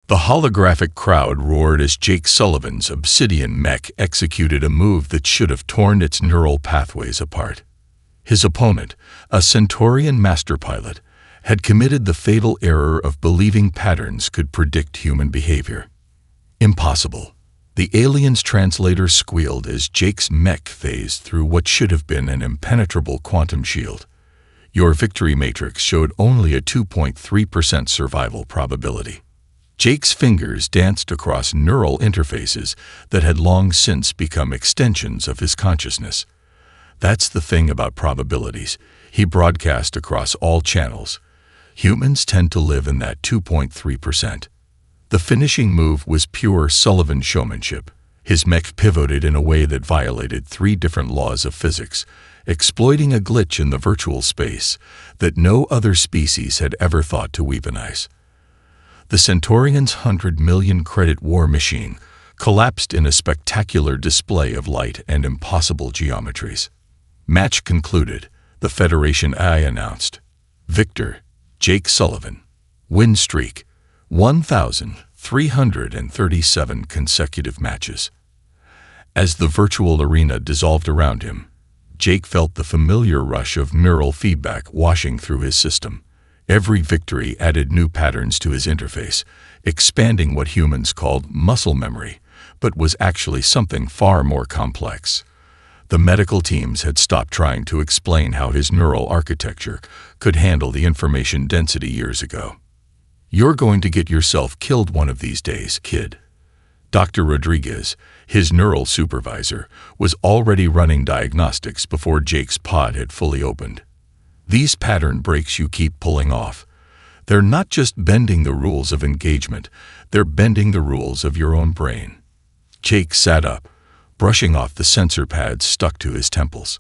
The holographic crowd roared as Jake Sullivan's obsidian mech executed a move that should have torn its neural pathways apart. His opponent, a Centaurian master pilot, had committed the fatal error of believing patterns could predict human behavior. Impossible. The alien's translator squealed as Jake's mech phased through what should have been an impenetrable quantum shield. Your victory matrix showed only a 2.3% survival probability. Jake's fingers danced across neural interfaces that had long since become extensions of his consciousness. That's the thing about probabilities, he broadcast across all channels. Humans tend to live in that 2.3%. The finishing move was pure Sullivan showmanship. His mech pivoted in a way that violated 3 different laws of physics, exploiting a glitch in the virtual space that no other species had ever thought to weaponize. The Centaurian's 100 million credit war machine collapsed in a spectacular display of light and impossible geometries. Match concluded, the Federation I announced. Victor, Jake Sullivan. Win streak, 1,337 consecutive matches. As the virtual arena dissolved around him, Jake felt the familiar rush of neural feedback washing through his system. Every victory added new patterns to his interface, expanding what humans called muscle memory, but was actually something far more complex. The medical teams had stopped trying to explain how his neural architecture could handle the information density years ago. You're going to get yourself killed one of these days, kid. Dr. Rodriguez, his neural supervisor, was already running diagnostics before Jake's pod had fully opened. These pattern breaks you keep pulling off. They're not just bending the rules of engagement, they're bending the rules of your own brain. Jake sat up, brushing off the sensor pads stuck to his temples.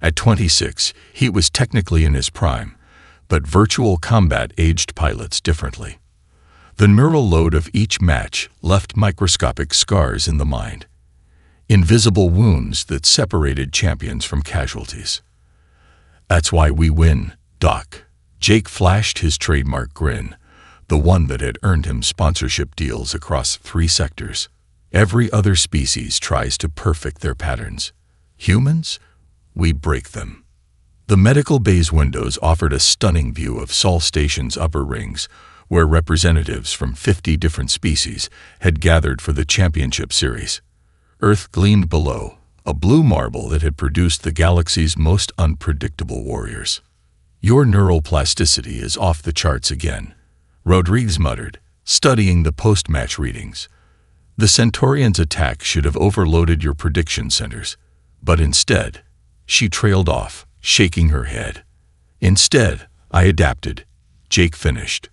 At 26, he was technically in his prime, but virtual combat aged pilots differently. The neural load of each match left microscopic scars in the mind, invisible wounds that separated champions from casualties. That's why we win, Doc. Jake flashed his trademark grin, the one that had earned him sponsorship deals across 3 sectors. Every other species tries to perfect their patterns. Humans? We break them. The medical bay's windows offered a stunning view of Sol Station's upper rings, where representatives from 50 different species had gathered for the championship series. Earth gleamed below, a blue marble that had produced the galaxy's most unpredictable warriors. Your neural plasticity is off the charts again, Rodriguez muttered, studying the post-match readings. The Centaurian's attack should have overloaded your prediction centers, but instead, she trailed off, shaking her head. Instead, I adapted, Jake finished,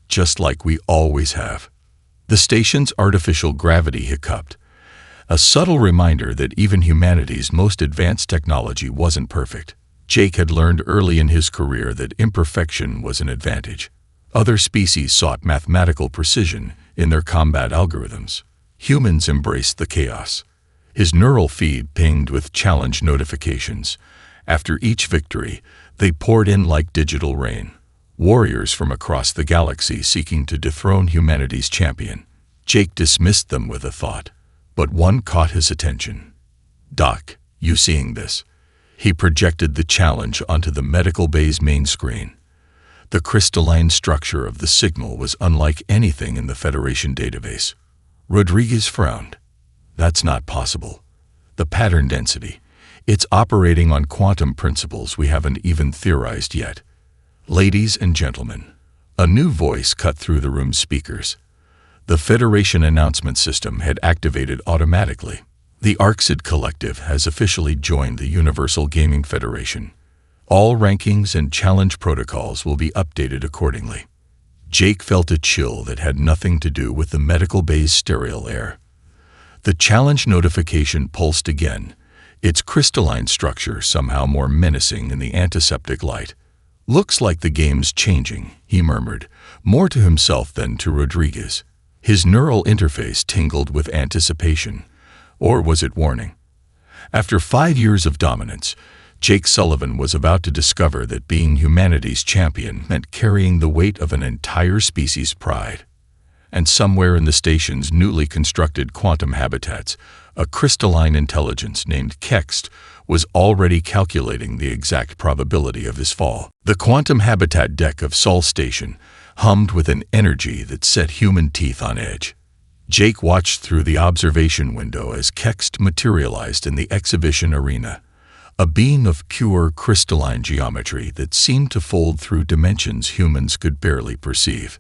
just like we always have. The station's artificial gravity hiccuped, a subtle reminder that even humanity's most advanced technology wasn't perfect. Jake had learned early in his career that imperfection was an advantage. Other species sought mathematical precision in their combat algorithms. Humans embraced the chaos. His neural feed pinged with challenge notifications. After each victory, they poured in like digital rain. Warriors from across the galaxy seeking to dethrone humanity's champion. Jake dismissed them with a thought, but one caught his attention. Doc, you seeing this? He projected the challenge onto the medical bay's main screen. The crystalline structure of the signal was unlike anything in the Federation database. Rodriguez frowned. That's not possible. The pattern density. It's operating on quantum principles we haven't even theorized yet. Ladies and gentlemen, a new voice cut through the room's speakers. The Federation announcement system had activated automatically. The Orcs Collective has officially joined the Universal Gaming Federation. All rankings and challenge protocols will be updated accordingly. Jake felt a chill that had nothing to do with the medical bay's sterile air. The challenge notification pulsed again, its crystalline structure somehow more menacing in the antiseptic light. Looks like the game's changing, he murmured, more to himself than to Rodriguez. His neural interface tingled with anticipation. Or was it warning? After 5 years of dominance, Jake Sullivan was about to discover that being humanity's champion meant carrying the weight of an entire species' pride. and somewhere in the station's newly constructed quantum habitats, a crystalline intelligence named Kext was already calculating the exact probability of his fall. The quantum habitat deck of Sol Station hummed with an energy that set human teeth on edge. Jake watched through the observation window as Kext materialized in the exhibition arena, a being of pure crystalline geometry that seemed to fold through dimensions humans could barely perceive.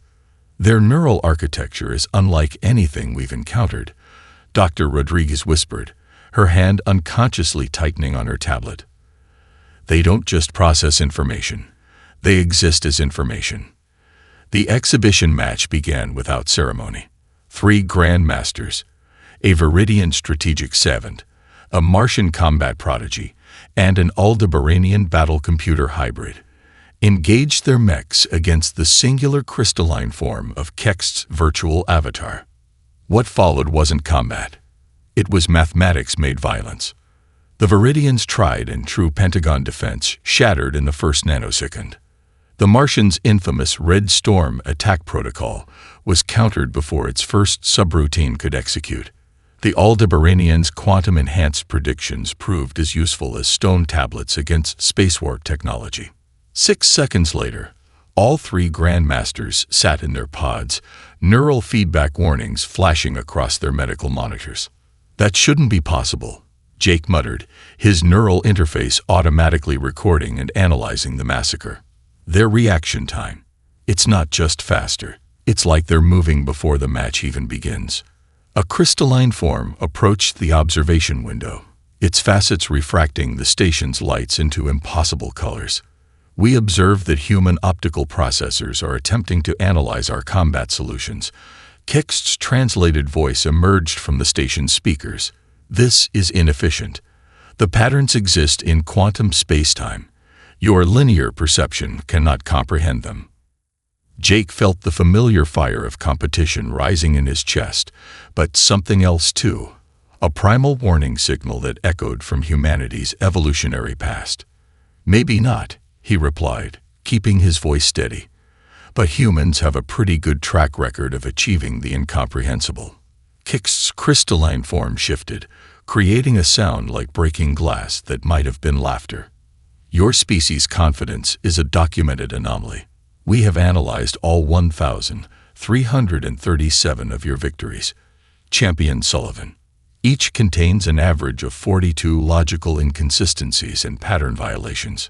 Their neural architecture is unlike anything we've encountered, Dr. Rodriguez whispered, her hand unconsciously tightening on her tablet. They don't just process information, they exist as information. The exhibition match began without ceremony. 3 Grandmasters, a Viridian strategic savant, a Martian combat prodigy, and an Aldebaranian battle computer hybrid, engaged their mechs against the singular crystalline form of Kext's virtual avatar. What followed wasn't combat. It was mathematics made violence. The Viridians' tried and true Pentagon defense shattered in the first nanosecond. The Martians' infamous Red Storm attack protocol was countered before its first subroutine could execute. The Aldebaranians' quantum-enhanced predictions proved as useful as stone tablets against spacewalk technology. 6 seconds later, all 3 Grandmasters sat in their pods, neural feedback warnings flashing across their medical monitors. That shouldn't be possible, Jake muttered, his neural interface automatically recording and analyzing the massacre. Their reaction time. It's not just faster. It's like they're moving before the match even begins. A crystalline form approached the observation window, its facets refracting the station's lights into impossible colors. We observe that human optical processors are attempting to analyze our combat solutions. Kext's translated voice emerged from the station's speakers. This is inefficient. The patterns exist in quantum space-time. Your linear perception cannot comprehend them. Jake felt the familiar fire of competition rising in his chest, but something else too, a primal warning signal that echoed from humanity's evolutionary past. Maybe not, he replied, keeping his voice steady. But humans have a pretty good track record of achieving the incomprehensible. Kext's crystalline form shifted, creating a sound like breaking glass that might have been laughter. Your species' confidence is a documented anomaly. We have analyzed all 1,337 of your victories. Champion Sullivan. Each contains an average of 42 logical inconsistencies and pattern violations.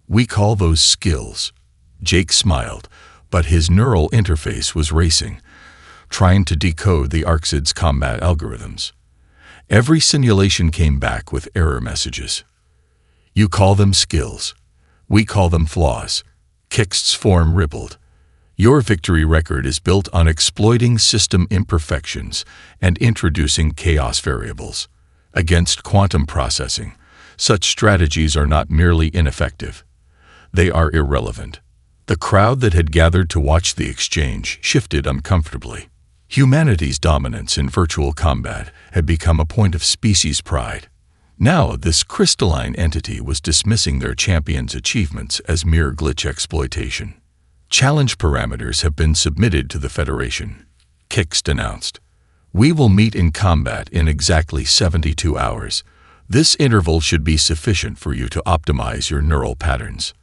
We call those skills. Jake smiled, but his neural interface was racing, trying to decode the Orcs' combat algorithms. Every simulation came back with error messages. You call them skills. We call them flaws. Kext's form rippled. Your victory record is built on exploiting system imperfections and introducing chaos variables. Against quantum processing, such strategies are not merely ineffective. They are irrelevant. The crowd that had gathered to watch the exchange shifted uncomfortably. Humanity's dominance in virtual combat had become a point of species pride. Now, this crystalline entity was dismissing their champion's achievements as mere glitch exploitation. Challenge parameters have been submitted to the Federation, Kext announced. We will meet in combat in exactly 72 hours. This interval should be sufficient for you to optimize your neural patterns.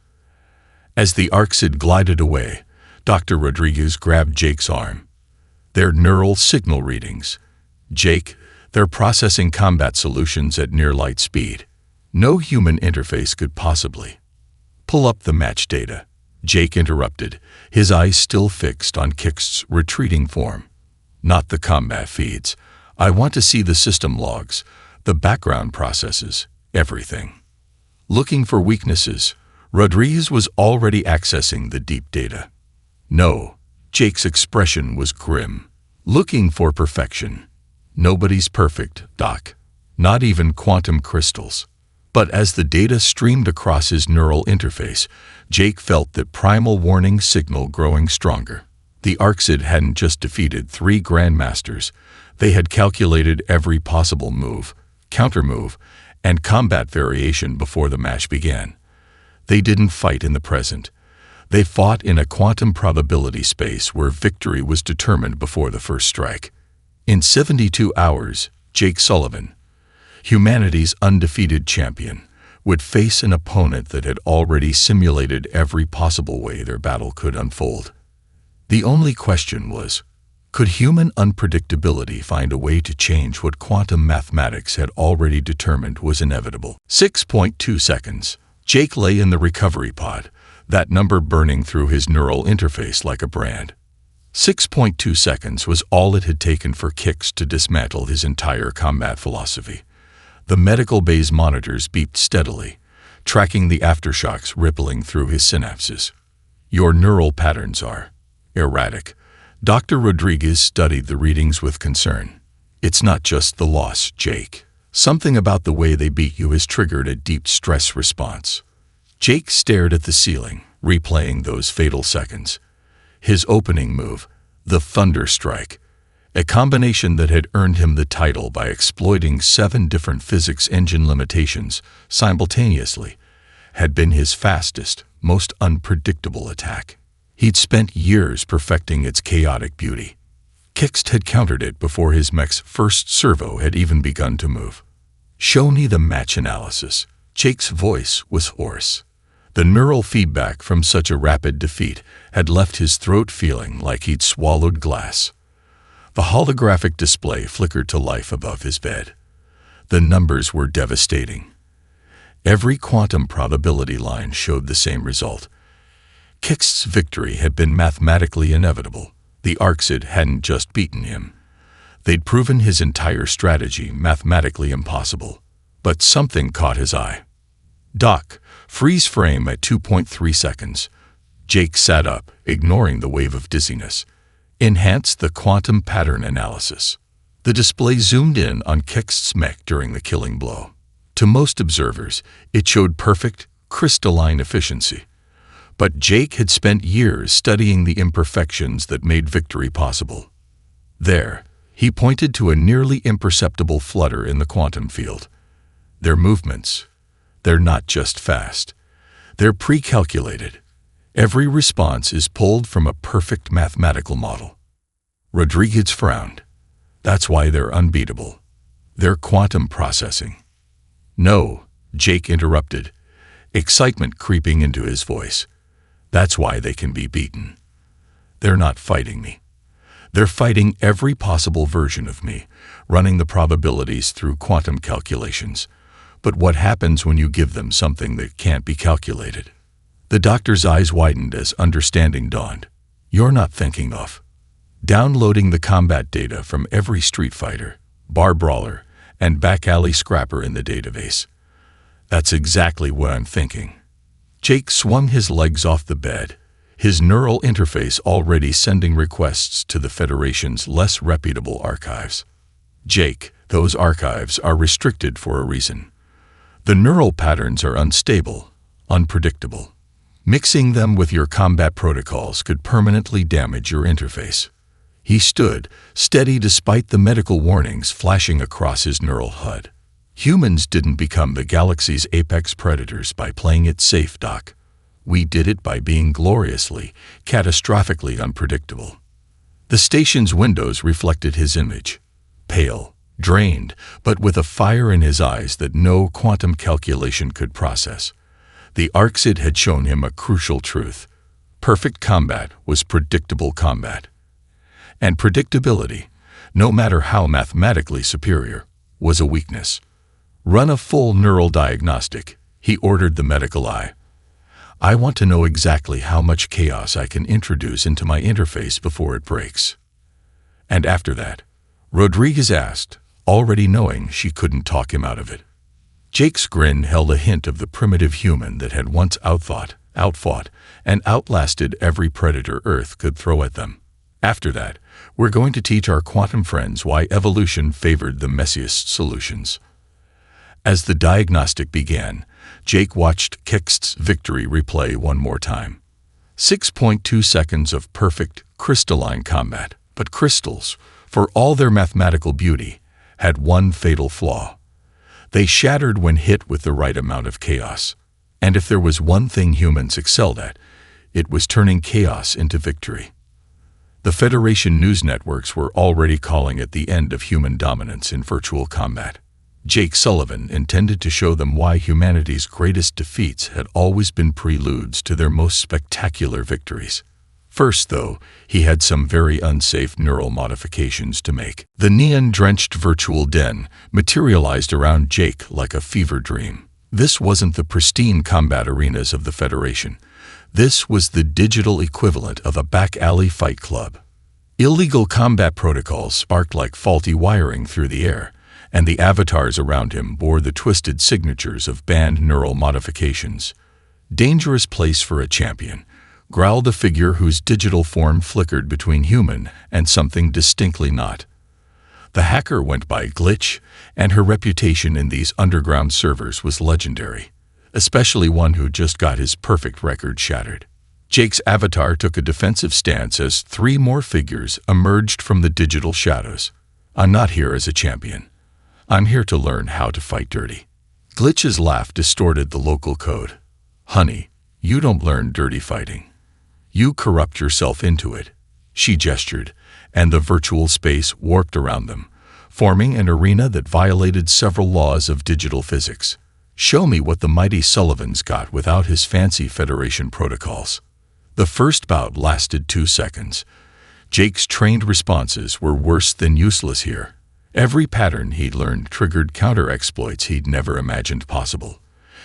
As the Orcs had glided away, Dr. Rodriguez grabbed Jake's arm. Their neural signal readings. Jake, they're processing combat solutions at near light speed. No human interface could possibly. Pull up the match data, Jake interrupted, his eyes still fixed on Kext's retreating form. Not the combat feeds. I want to see the system logs, the background processes, everything. Looking for weaknesses, Rodriguez was already accessing the deep data. No, Jake's expression was grim. Looking for perfection. Nobody's perfect, Doc. Not even quantum crystals. But as the data streamed across his neural interface, Jake felt that primal warning signal growing stronger. The Orcs hadn't just defeated 3 Grandmasters. They had calculated every possible move, countermove, and combat variation before the match began. They didn't fight in the present. They fought in a quantum probability space where victory was determined before the first strike. In 72 hours, Jake Sullivan, humanity's undefeated champion, would face an opponent that had already simulated every possible way their battle could unfold. The only question was, could human unpredictability find a way to change what quantum mathematics had already determined was inevitable? 6.2 seconds. Jake lay in the recovery pod, that number burning through his neural interface like a brand. 6.2 seconds was all it had taken for Kix to dismantle his entire combat philosophy. The medical bay's monitors beeped steadily, tracking the aftershocks rippling through his synapses. Your neural patterns are erratic. Dr. Rodriguez studied the readings with concern. It's not just the loss, Jake. Something about the way they beat you has triggered a deep stress response. Jake stared at the ceiling, replaying those fatal seconds. His opening move, the Thunder Strike, a combination that had earned him the title by exploiting 7 different physics engine limitations simultaneously, had been his fastest, most unpredictable attack. He'd spent years perfecting its chaotic beauty. Kix had countered it before his mech's first servo had even begun to move. Show me the match analysis. Jake's voice was hoarse. The neural feedback from such a rapid defeat had left his throat feeling like he'd swallowed glass. The holographic display flickered to life above his bed. The numbers were devastating. Every quantum probability line showed the same result. Kix's victory had been mathematically inevitable. The Orcs hadn't just beaten him. They'd proven his entire strategy mathematically impossible. But something caught his eye. Doc, freeze frame at 2.3 seconds. Jake sat up, ignoring the wave of dizziness. Enhance the quantum pattern analysis. The display zoomed in on Kix's mech during the killing blow. To most observers, it showed perfect, crystalline efficiency. But Jake had spent years studying the imperfections that made victory possible. There, he pointed to a nearly imperceptible flutter in the quantum field. Their movements, they're not just fast. They're pre-calculated. Every response is pulled from a perfect mathematical model. Rodriguez frowned. That's why they're unbeatable. They're quantum processing. No, Jake interrupted, excitement creeping into his voice. That's why they can be beaten. They're not fighting me. They're fighting every possible version of me, running the probabilities through quantum calculations. But what happens when you give them something that can't be calculated? The doctor's eyes widened as understanding dawned. You're not thinking of downloading the combat data from every street fighter, bar brawler, and back alley scrapper in the database. That's exactly what I'm thinking. Jake swung his legs off the bed, his neural interface already sending requests to the Federation's less reputable archives. Jake, those archives are restricted for a reason. The neural patterns are unstable, unpredictable. Mixing them with your combat protocols could permanently damage your interface. He stood, steady despite the medical warnings flashing across his neural HUD. Humans didn't become the galaxy's apex predators by playing it safe, Doc. We did it by being gloriously, catastrophically unpredictable. The station's windows reflected his image. Pale, drained, but with a fire in his eyes that no quantum calculation could process. The Orcs had shown him a crucial truth. Perfect combat was predictable combat. And predictability, no matter how mathematically superior, was a weakness. Run a full neural diagnostic, he ordered the medical eye. I want to know exactly how much chaos I can introduce into my interface before it breaks. And after that, Rodriguez asked, already knowing she couldn't talk him out of it. Jake's grin held a hint of the primitive human that had once outthought, outfought, and outlasted every predator Earth could throw at them. After that, we're going to teach our quantum friends why evolution favored the messiest solutions. As the diagnostic began, Jake watched Kix's victory replay one more time. 6.2 seconds of perfect, crystalline combat. But crystals, for all their mathematical beauty, had one fatal flaw. They shattered when hit with the right amount of chaos. And if there was one thing humans excelled at, It was turning chaos into victory. The Federation news networks were already calling it the end of human dominance in virtual combat. Jake Sullivan intended to show them why humanity's greatest defeats had always been preludes to their most spectacular victories. First, though, he had some very unsafe neural modifications to make. The neon-drenched virtual den materialized around Jake like a fever dream. This wasn't the pristine combat arenas of the Federation. This was the digital equivalent of a back-alley fight club. Illegal combat protocols sparked like faulty wiring through the air, and the avatars around him bore the twisted signatures of banned neural modifications. Dangerous place for a champion, growled a figure whose digital form flickered between human and something distinctly not. The hacker went by Glitch, and her reputation in these underground servers was legendary, especially one who just got his perfect record shattered. Jake's avatar took a defensive stance as 3 more figures emerged from the digital shadows. I'm not here as a champion. I'm here to learn how to fight dirty. Glitch's laugh distorted the local code. Honey, you don't learn dirty fighting. You corrupt yourself into it. She gestured, and the virtual space warped around them, forming an arena that violated several laws of digital physics. Show me what the mighty Sullivan's got without his fancy Federation protocols. The first bout lasted 2 seconds. Jake's trained responses were worse than useless here. Every pattern he'd learned triggered counter-exploits he'd never imagined possible.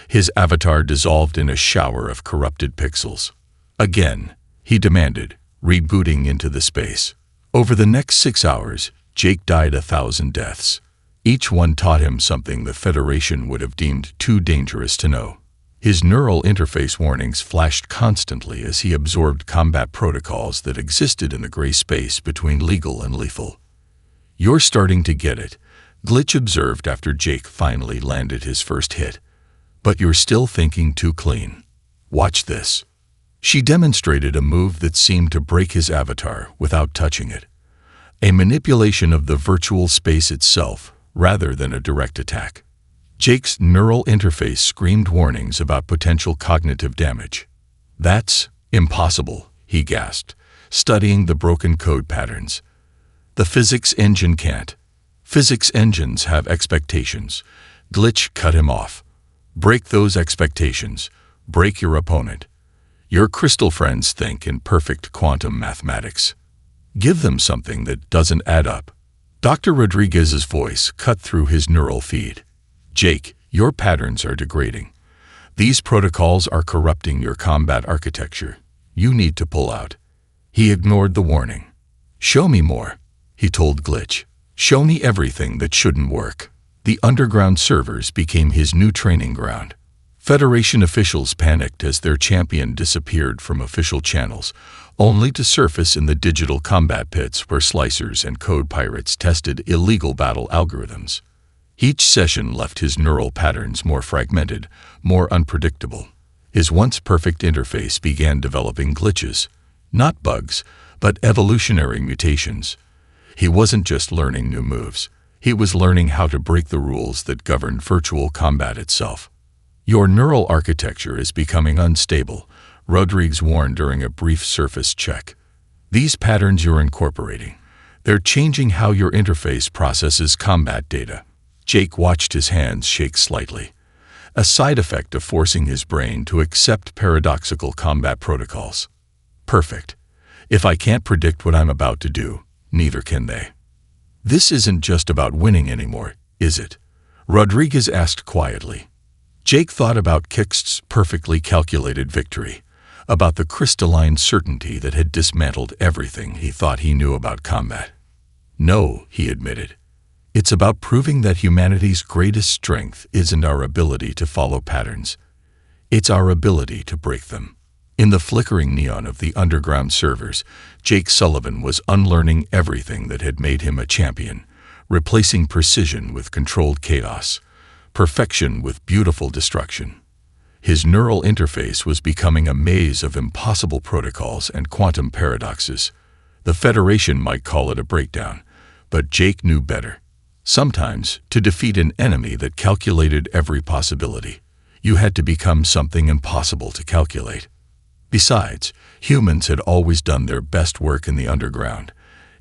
His avatar dissolved in a shower of corrupted pixels. Again, he demanded, rebooting into the space. Over the next 6 hours, Jake died 1,000 deaths. Each one taught him something the Federation would have deemed too dangerous to know. His neural interface warnings flashed constantly as he absorbed combat protocols that existed in the gray space between legal and lethal. You're starting to get it, Glitch observed after Jake finally landed his first hit. But you're still thinking too clean. Watch this. She demonstrated a move that seemed to break his avatar without touching it. A manipulation of the virtual space itself, rather than a direct attack. Jake's neural interface screamed warnings about potential cognitive damage. That's impossible, he gasped, studying the broken code patterns. The physics engine can't. Physics engines have expectations. Glitch cut him off. Break those expectations. Break your opponent. Your crystal friends think in perfect quantum mathematics. Give them something that doesn't add up. Dr. Rodriguez's voice cut through his neural feed. Jake, your patterns are degrading. These protocols are corrupting your combat architecture. You need to pull out. He ignored the warning. Show me more, he told Glitch. Show me everything that shouldn't work. The underground servers became his new training ground. Federation officials panicked as their champion disappeared from official channels, only to surface in the digital combat pits where slicers and code pirates tested illegal battle algorithms. Each session left his neural patterns more fragmented, more unpredictable. His once perfect interface began developing glitches, not bugs, but evolutionary mutations. He wasn't just learning new moves. He was learning how to break the rules that govern virtual combat itself. Your neural architecture is becoming unstable, Rodriguez warned during a brief surface check. These patterns you're incorporating, they're changing how your interface processes combat data. Jake watched his hands shake slightly, a side effect of forcing his brain to accept paradoxical combat protocols. Perfect. If I can't predict what I'm about to do, neither can they. This isn't just about winning anymore, is it? Rodriguez asked quietly. Jake thought about Kixt's perfectly calculated victory, about the crystalline certainty that had dismantled everything he thought he knew about combat. No, he admitted. It's about proving that humanity's greatest strength isn't our ability to follow patterns. It's our ability to break them. In the flickering neon of the underground servers, Jake Sullivan was unlearning everything that had made him a champion, replacing precision with controlled chaos, perfection with beautiful destruction. His neural interface was becoming a maze of impossible protocols and quantum paradoxes. The Federation might call it a breakdown, but Jake knew better. Sometimes, to defeat an enemy that calculated every possibility, you had to become something impossible to calculate. Besides, humans had always done their best work in the underground,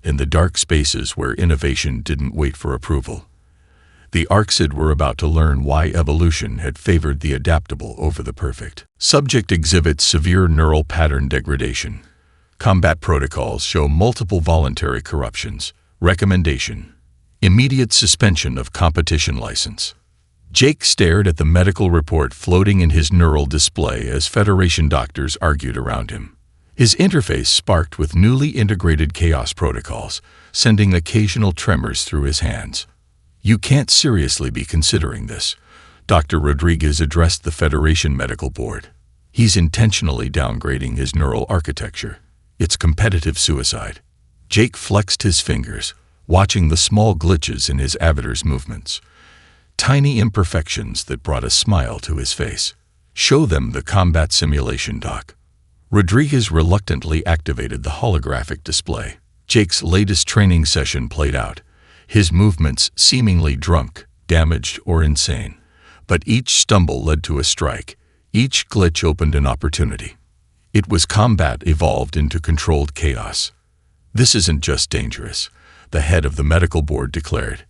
in the dark spaces where innovation didn't wait for approval. The Orcs were about to learn why evolution had favored the adaptable over the perfect. Subject exhibits severe neural pattern degradation. Combat protocols show multiple voluntary corruptions. Recommendation: immediate suspension of competition license. Jake stared at the medical report floating in his neural display as Federation doctors argued around him. His interface sparked with newly integrated chaos protocols, sending occasional tremors through his hands. "You can't seriously be considering this," Dr. Rodriguez addressed the Federation Medical Board. "He's intentionally downgrading his neural architecture. It's competitive suicide." Jake flexed his fingers, watching the small glitches in his avatar's movements. Tiny imperfections that brought a smile to his face. "Show them the combat simulation, Doc." Rodriguez reluctantly activated the holographic display. Jake's latest training session played out, his movements seemingly drunk, damaged, or insane. But each stumble led to a strike. Each glitch opened an opportunity. It was combat evolved into controlled chaos. "This isn't just dangerous," the head of the medical board declared.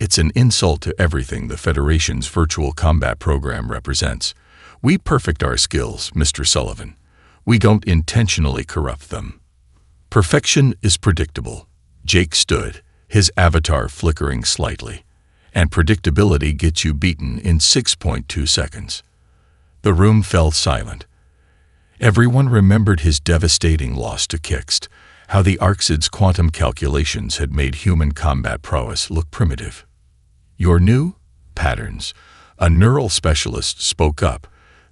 "It's an insult to everything the Federation's virtual combat program represents. We perfect our skills, Mr. Sullivan. We don't intentionally corrupt them." Perfection is predictable. Jake stood, his avatar flickering slightly. And predictability gets you beaten in 6.2 seconds. The room fell silent. Everyone remembered his devastating loss to Kixt, how the Orcs' quantum calculations had made human combat prowess look primitive. "Your new patterns," a neural specialist spoke up.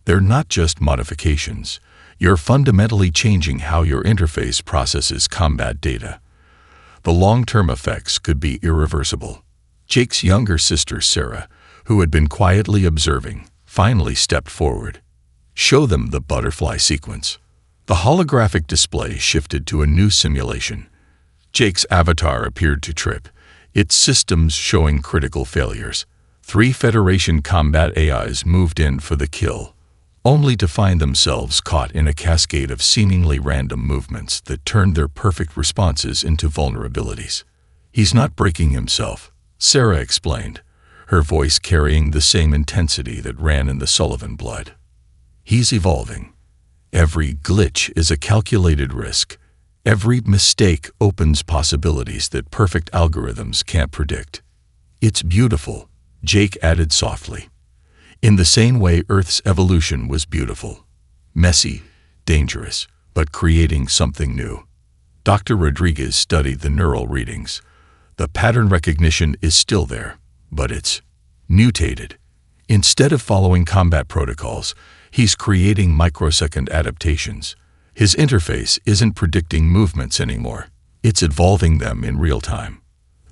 "They're not just modifications. You're fundamentally changing how your interface processes combat data. The long-term effects could be irreversible." Jake's younger sister, Sarah, who had been quietly observing, finally stepped forward. "Show them the butterfly sequence." The holographic display shifted to a new simulation. Jake's avatar appeared to trip, its systems showing critical failures. 3 Federation combat AIs moved in for the kill, only to find themselves caught in a cascade of seemingly random movements that turned their perfect responses into vulnerabilities. "He's not breaking himself," Sarah explained, her voice carrying the same intensity that ran in the Sullivan blood. "He's evolving. Every glitch is a calculated risk. Every mistake opens possibilities that perfect algorithms can't predict." "It's beautiful," Jake added softly. "In the same way Earth's evolution was beautiful. Messy, dangerous, but creating something new." Dr. Rodriguez studied the neural readings. The pattern recognition is still there, but it's mutated. Instead of following combat protocols, he's creating microsecond adaptations. His interface isn't predicting movements anymore. It's evolving them in real time.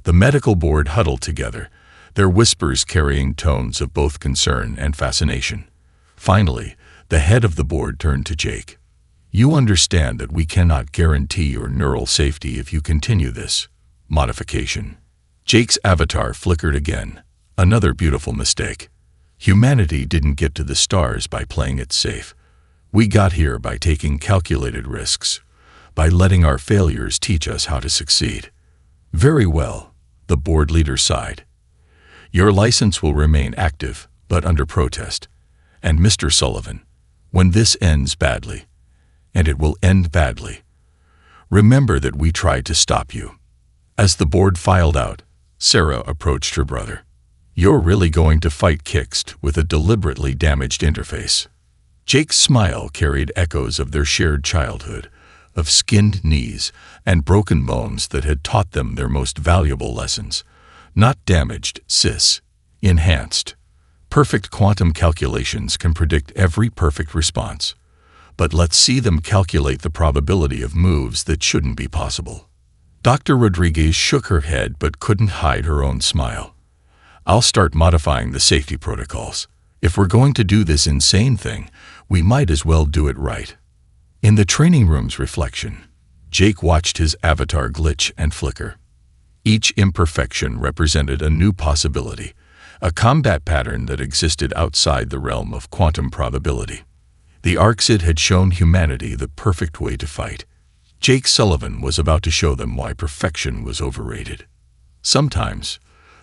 The medical board huddled together, their whispers carrying tones of both concern and fascination. Finally, the head of the board turned to Jake. "You understand that we cannot guarantee your neural safety if you continue this modification." Jake's avatar flickered again. Another beautiful mistake. Humanity didn't get to the stars by playing it safe. We got here by taking calculated risks, by letting our failures teach us how to succeed. "Very well," the board leader sighed. "Your license will remain active, but under protest. And Mr. Sullivan, when this ends badly, and it will end badly, remember that we tried to stop you." As the board filed out, Sarah approached her brother. "You're really going to fight Kixt with a deliberately damaged interface?" Jake's smile carried echoes of their shared childhood, of skinned knees and broken bones that had taught them their most valuable lessons. Not damaged, sis. Enhanced. Perfect quantum calculations can predict every perfect response. But let's see them calculate the probability of moves that shouldn't be possible. Dr. Rodriguez shook her head but couldn't hide her own smile. "I'll start modifying the safety protocols. If we're going to do this insane thing, we might as well do it right." In the training room's reflection, Jake watched his avatar glitch and flicker. Each imperfection represented a new possibility, a combat pattern that existed outside the realm of quantum probability. The Orcs had shown humanity the perfect way to fight. Jake Sullivan was about to show them why perfection was overrated. Sometimes,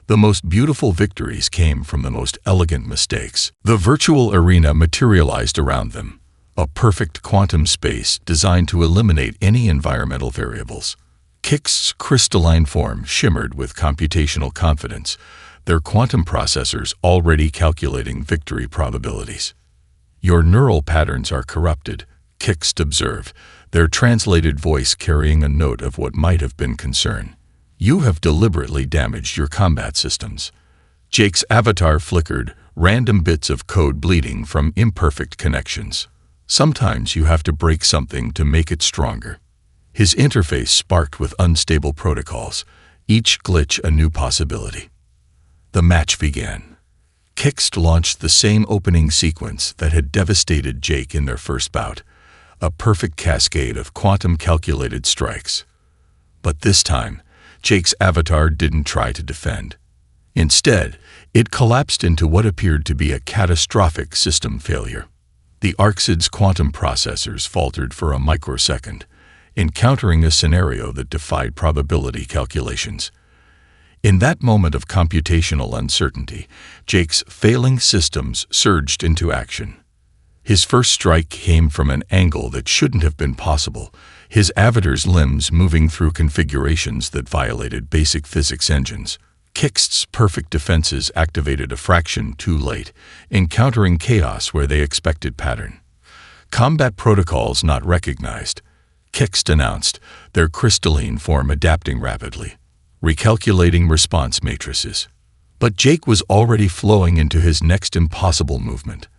the most beautiful victories came from the most elegant mistakes. The virtual arena materialized around them, a perfect quantum space designed to eliminate any environmental variables. Kix's crystalline form shimmered with computational confidence, their quantum processors already calculating victory probabilities. "Your neural patterns are corrupted," Kix observed, their translated voice carrying a note of what might have been concern. "You have deliberately damaged your combat systems." Jake's avatar flickered, random bits of code bleeding from imperfect connections. "Sometimes you have to break something to make it stronger." His interface sparked with unstable protocols, each glitch a new possibility. The match began. Kix launched the same opening sequence that had devastated Jake in their first bout, a perfect cascade of quantum-calculated strikes. But this time, Jake's avatar didn't try to defend. Instead, it collapsed into what appeared to be a catastrophic system failure. The Orcs' quantum processors faltered for a microsecond, encountering a scenario that defied probability calculations. In that moment of computational uncertainty, Jake's failing systems surged into action. His first strike came from an angle that shouldn't have been possible, his avatar's limbs moving through configurations that violated basic physics engines. Kix's perfect defenses activated a fraction too late, encountering chaos where they expected pattern. "Combat protocols not recognized," Kix announced, their crystalline form adapting rapidly, recalculating response matrices. But Jake was already flowing into his next impossible movement.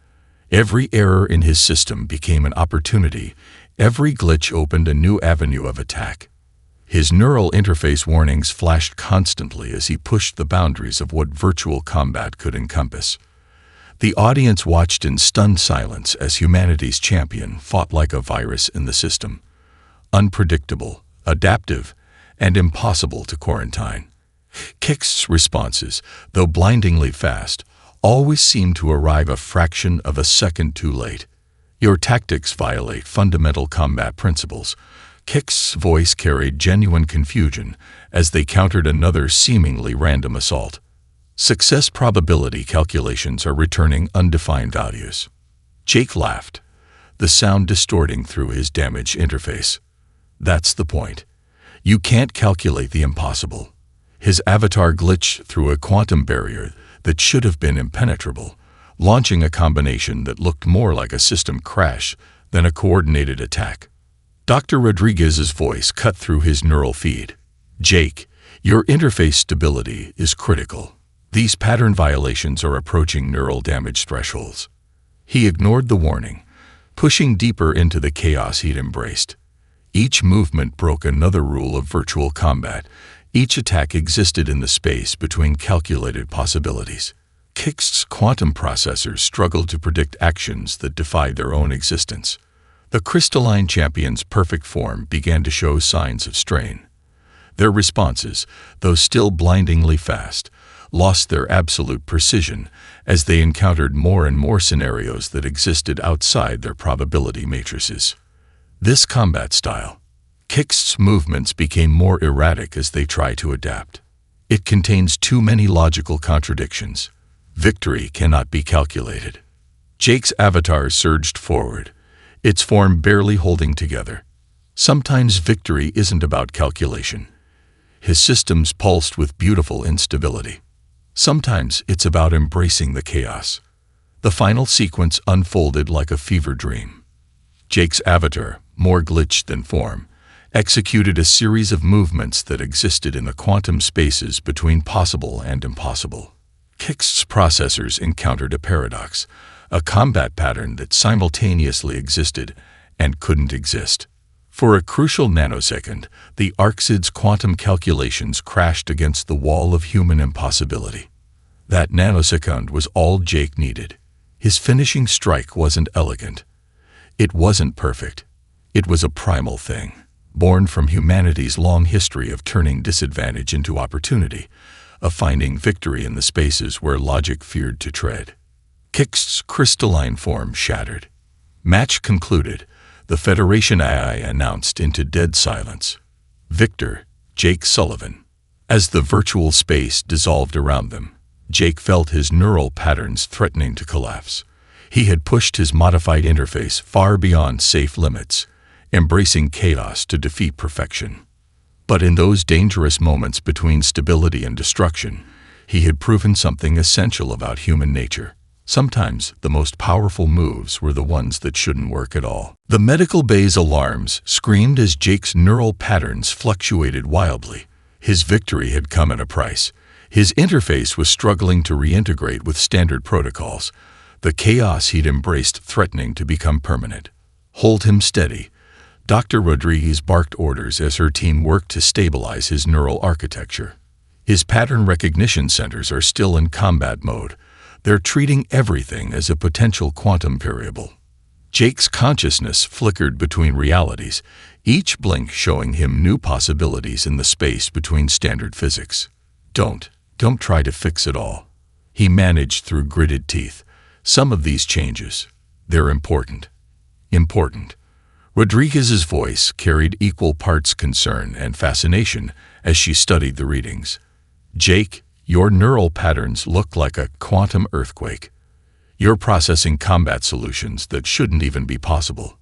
Every error in his system became an opportunity, every glitch opened a new avenue of attack. His neural interface warnings flashed constantly as he pushed the boundaries of what virtual combat could encompass. The audience watched in stunned silence as humanity's champion fought like a virus in the system. Unpredictable, adaptive, and impossible to quarantine. Kix's responses, though blindingly fast, always seemed to arrive a fraction of a second too late. "Your tactics violate fundamental combat principles." Kix's voice carried genuine confusion as they countered another seemingly random assault. "Success probability calculations are returning undefined values." Jake laughed, the sound distorting through his damaged interface. "That's the point. You can't calculate the impossible." His avatar glitched through a quantum barrier that should have been impenetrable, launching a combination that looked more like a system crash than a coordinated attack. Dr. Rodriguez's voice cut through his neural feed. "Jake, your interface stability is critical. These pattern violations are approaching neural damage thresholds." He ignored the warning, pushing deeper into the chaos he'd embraced. Each movement broke another rule of virtual combat. Each attack existed in the space between calculated possibilities. Kix's quantum processors struggled to predict actions that defied their own existence. The crystalline champion's perfect form began to show signs of strain. Their responses, though still blindingly fast, lost their absolute precision as they encountered more and more scenarios that existed outside their probability matrices. This combat style, Kix's movements became more erratic as they tried to adapt. It contains too many logical contradictions. Victory cannot be calculated. Jake's avatar surged forward, its form barely holding together. Sometimes victory isn't about calculation. His systems pulsed with beautiful instability. Sometimes it's about embracing the chaos. The final sequence unfolded like a fever dream. Jake's avatar, more glitched than form, executed a series of movements that existed in the quantum spaces between possible and impossible. Kix's processors encountered a paradox, a combat pattern that simultaneously existed and couldn't exist. For a crucial nanosecond, the Orcs' quantum calculations crashed against the wall of human impossibility. That nanosecond was all Jake needed. His finishing strike wasn't elegant. It wasn't perfect. It was a primal thing, born from humanity's long history of turning disadvantage into opportunity, of finding victory in the spaces where logic feared to tread. Kix's crystalline form shattered. Match concluded. The Federation AI announced into dead silence. Victor, Jake Sullivan. As the virtual space dissolved around them, Jake felt his neural patterns threatening to collapse. He had pushed his modified interface far beyond safe limits, embracing chaos to defeat perfection. But in those dangerous moments between stability and destruction, he had proven something essential about human nature. Sometimes the most powerful moves were the ones that shouldn't work at all. The medical bay's alarms screamed as Jake's neural patterns fluctuated wildly. His victory had come at a price. His interface was struggling to reintegrate with standard protocols, the chaos he'd embraced threatening to become permanent. Hold him steady. Dr. Rodriguez barked orders as her team worked to stabilize his neural architecture. His pattern recognition centers are still in combat mode. They're treating everything as a potential quantum variable. Jake's consciousness flickered between realities, each blink showing him new possibilities in the space between standard physics. Don't try to fix it all. He managed through gritted teeth. Some of these changes, they're important. Important. Rodriguez's voice carried equal parts concern and fascination as she studied the readings. Jake, your neural patterns look like a quantum earthquake. You're processing combat solutions that shouldn't even be possible.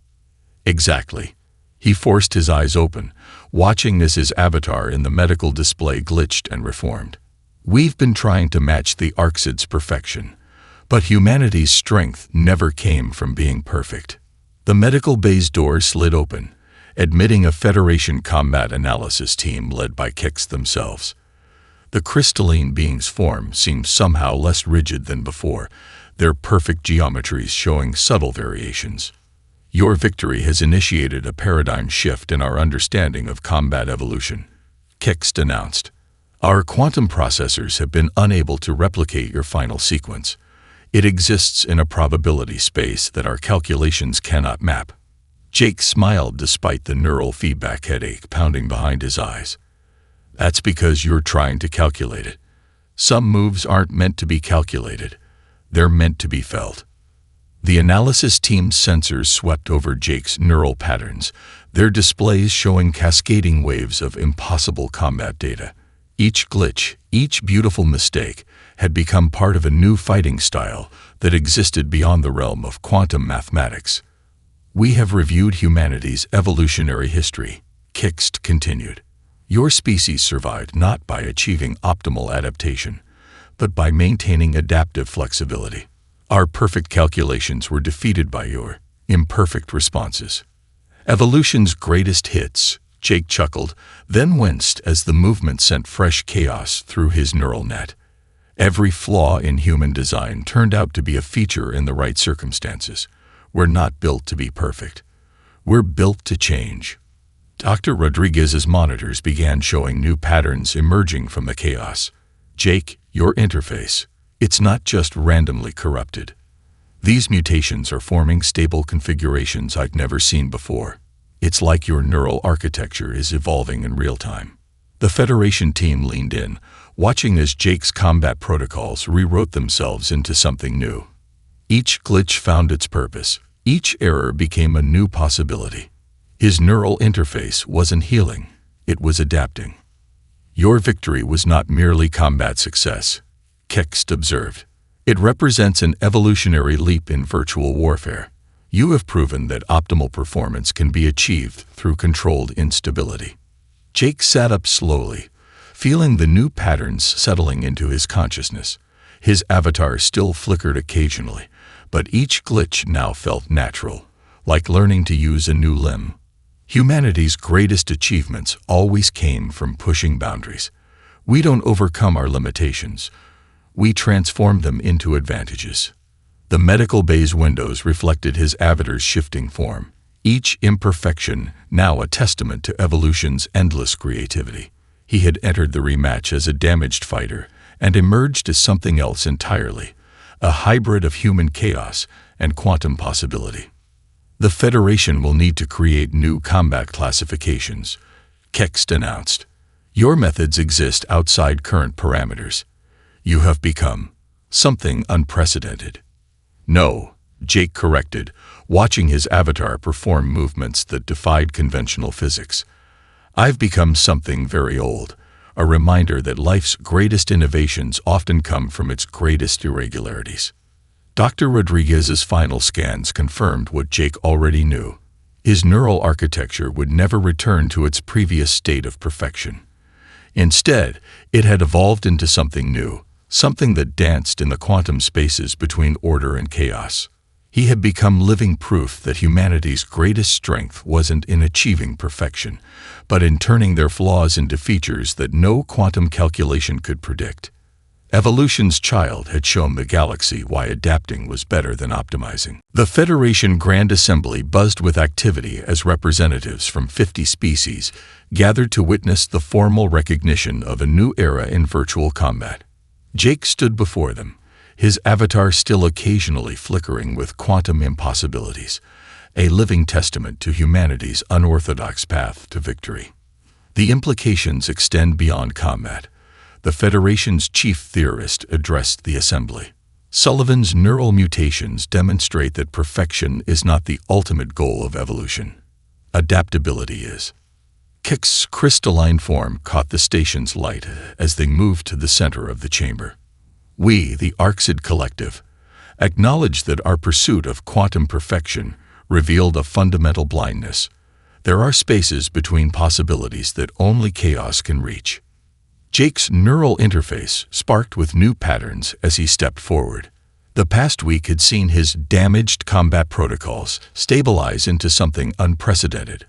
Exactly. He forced his eyes open, watching as his avatar in the medical display glitched and reformed. We've been trying to match the Orcs' perfection, but humanity's strength never came from being perfect. The medical bay's door slid open, admitting a Federation combat analysis team led by Kix themselves. The crystalline being's form seemed somehow less rigid than before, their perfect geometries showing subtle variations. Your victory has initiated a paradigm shift in our understanding of combat evolution, Kix announced. Our quantum processors have been unable to replicate your final sequence. It exists in a probability space that our calculations cannot map. Jake smiled despite the neural feedback headache pounding behind his eyes. That's because you're trying to calculate it. Some moves aren't meant to be calculated. They're meant to be felt. The analysis team's sensors swept over Jake's neural patterns, their displays showing cascading waves of impossible combat data. Each glitch, each beautiful mistake, had become part of a new fighting style that existed beyond the realm of quantum mathematics. We have reviewed humanity's evolutionary history, Kix continued. Your species survived not by achieving optimal adaptation, but by maintaining adaptive flexibility. Our perfect calculations were defeated by your imperfect responses. Evolution's greatest hits, Jake chuckled, then winced as the movement sent fresh chaos through his neural net. Every flaw in human design turned out to be a feature in the right circumstances. We're not built to be perfect. We're built to change. Dr. Rodriguez's monitors began showing new patterns emerging from the chaos. Jake, your interface, it's not just randomly corrupted. These mutations are forming stable configurations I've never seen before. It's like your neural architecture is evolving in real time. The Federation team leaned in, watching as Jake's combat protocols rewrote themselves into something new. Each glitch found its purpose. Each error became a new possibility. His neural interface wasn't healing, it was adapting. Your victory was not merely combat success, Kix observed. It represents an evolutionary leap in virtual warfare. You have proven that optimal performance can be achieved through controlled instability. Jake sat up slowly, feeling the new patterns settling into his consciousness. His avatar still flickered occasionally, but each glitch now felt natural, like learning to use a new limb. Humanity's greatest achievements always came from pushing boundaries. We don't overcome our limitations. We transform them into advantages. The medical bay's windows reflected his avatar's shifting form, each imperfection now a testament to evolution's endless creativity. He had entered the rematch as a damaged fighter and emerged as something else entirely, a hybrid of human chaos and quantum possibility. The Federation will need to create new combat classifications, Kix announced. Your methods exist outside current parameters. You have become something unprecedented. No, Jake corrected, watching his avatar perform movements that defied conventional physics. "I've become something very old, a reminder that life's greatest innovations often come from its greatest irregularities." Dr. Rodriguez's final scans confirmed what Jake already knew. His neural architecture would never return to its previous state of perfection. Instead, it had evolved into something new, something that danced in the quantum spaces between order and chaos. He had become living proof that humanity's greatest strength wasn't in achieving perfection, but in turning their flaws into features that no quantum calculation could predict. Evolution's child had shown the galaxy why adapting was better than optimizing. The Federation Grand Assembly buzzed with activity as representatives from 50 species gathered to witness the formal recognition of a new era in virtual combat. Jake stood before them, his avatar still occasionally flickering with quantum impossibilities, a living testament to humanity's unorthodox path to victory. The implications extend beyond combat. The Federation's chief theorist addressed the assembly. Sullivan's neural mutations demonstrate that perfection is not the ultimate goal of evolution. Adaptability is. Kix's crystalline form caught the station's light as they moved to the center of the chamber. "We, the Orcs Collective, acknowledge that our pursuit of quantum perfection revealed a fundamental blindness. There are spaces between possibilities that only chaos can reach." Jake's neural interface sparked with new patterns as he stepped forward. The past week had seen his damaged combat protocols stabilize into something unprecedented,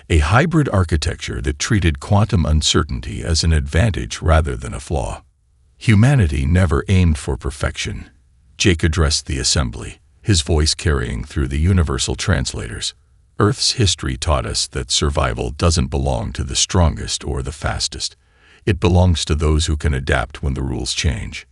a hybrid architecture that treated quantum uncertainty as an advantage rather than a flaw. Humanity never aimed for perfection. Jake addressed the assembly, his voice carrying through the universal translators. "Earth's history taught us that survival doesn't belong to the strongest or the fastest. It belongs to those who can adapt when the rules change."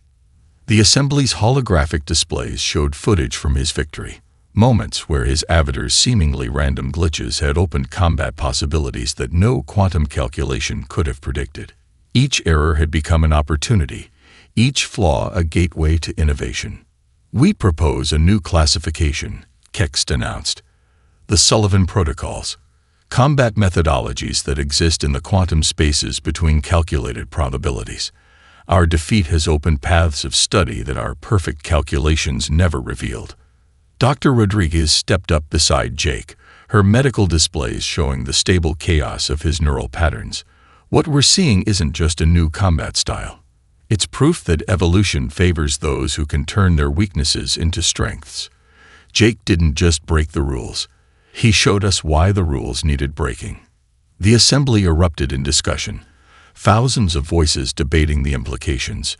The assembly's holographic displays showed footage from his victory, moments where his avatar's seemingly random glitches had opened combat possibilities that no quantum calculation could have predicted. Each error had become an opportunity, each flaw a gateway to innovation. "We propose a new classification," Kext announced. "The Sullivan Protocols. Combat methodologies that exist in the quantum spaces between calculated probabilities. Our defeat has opened paths of study that our perfect calculations never revealed." Dr. Rodriguez stepped up beside Jake, her medical displays showing the stable chaos of his neural patterns. "What we're seeing isn't just a new combat style. It's proof that evolution favors those who can turn their weaknesses into strengths." Jake didn't just break the rules. He showed us why the rules needed breaking. The assembly erupted in discussion, thousands of voices debating the implications.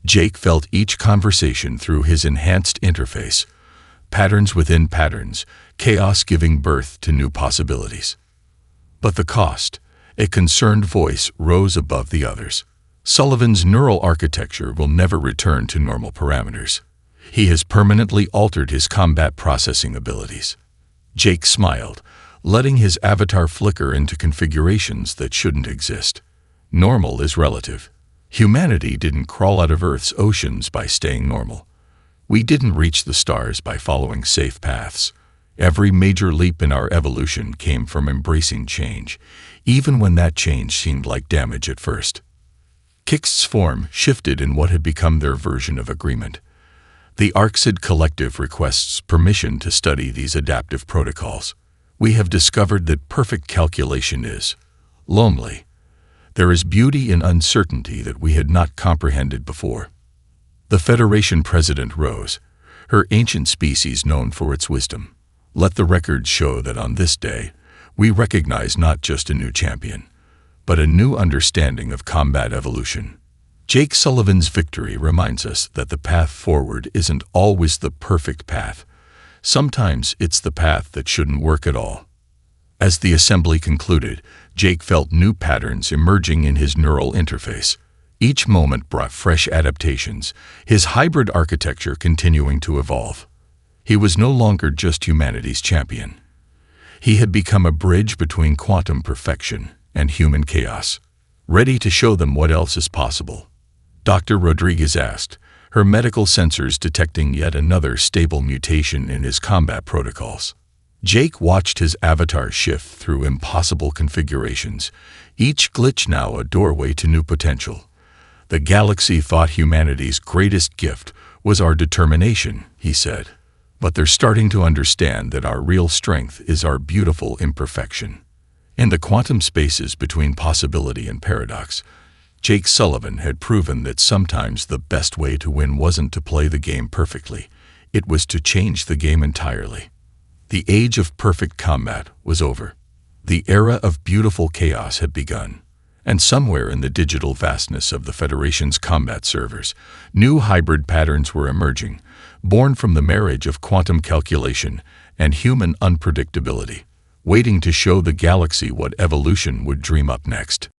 Jake felt each conversation through his enhanced interface, patterns within patterns, chaos giving birth to new possibilities. But the cost, a concerned voice rose above the others. "Sullivan's neural architecture will never return to normal parameters. He has permanently altered his combat processing abilities." Jake smiled, letting his avatar flicker into configurations that shouldn't exist. Normal is relative. Humanity didn't crawl out of Earth's oceans by staying normal. We didn't reach the stars by following safe paths. Every major leap in our evolution came from embracing change, even when that change seemed like damage at first. Kix's form shifted in what had become their version of agreement. The Orcs Collective requests permission to study these adaptive protocols. "We have discovered that perfect calculation is lonely. There is beauty in uncertainty that we had not comprehended before." The Federation president rose, her ancient species known for its wisdom. "Let the records show that on this day, we recognize not just a new champion, but a new understanding of combat evolution." Jake Sullivan's victory reminds us that the path forward isn't always the perfect path. Sometimes it's the path that shouldn't work at all. As the assembly concluded, Jake felt new patterns emerging in his neural interface. Each moment brought fresh adaptations, his hybrid architecture continuing to evolve. He was no longer just humanity's champion. He had become a bridge between quantum perfection and human chaos, ready to show them what else is possible. Dr. Rodriguez asked, her medical sensors detecting yet another stable mutation in his combat protocols. Jake watched his avatar shift through impossible configurations, each glitch now a doorway to new potential. "The galaxy thought humanity's greatest gift was our determination," he said. "But they're starting to understand that our real strength is our beautiful imperfection." In the quantum spaces between possibility and paradox, Jake Sullivan had proven that sometimes the best way to win wasn't to play the game perfectly, it was to change the game entirely. The age of perfect combat was over. The era of beautiful chaos had begun. And somewhere in the digital vastness of the Federation's combat servers, new hybrid patterns were emerging, born from the marriage of quantum calculation and human unpredictability, waiting to show the galaxy what evolution would dream up next.